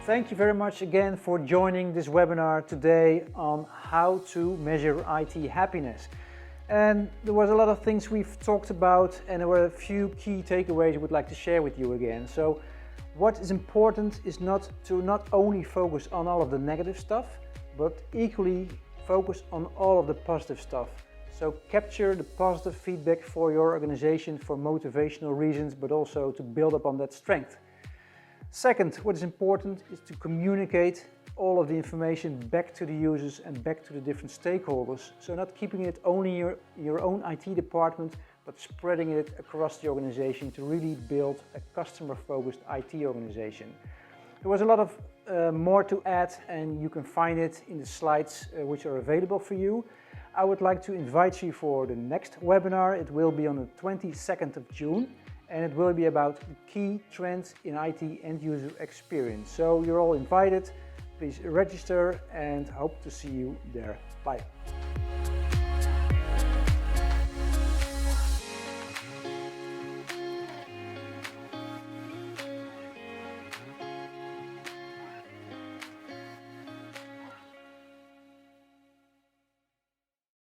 Thank you very much again for joining this webinar today on how to measure IT happiness. And there was a lot of things we've talked about, and there were a few key takeaways I would like to share with you again. So what is important is not only focus on all of the negative stuff, but equally focus on all of the positive stuff. So capture the positive feedback for your organization for motivational reasons, but also to build upon that strength. Second, what is important is to communicate all of the information back to the users and back to the different stakeholders. So not keeping it only in your own IT department, but spreading it across the organization to really build a customer-focused IT organization. There was a lot of more to add, and you can find it in the slides which are available for you. I would like to invite you for the next webinar. It will be on the 22nd of June. And it will be about the key trends in IT end user experience. So you're all invited. Please register and hope to see you there. Bye.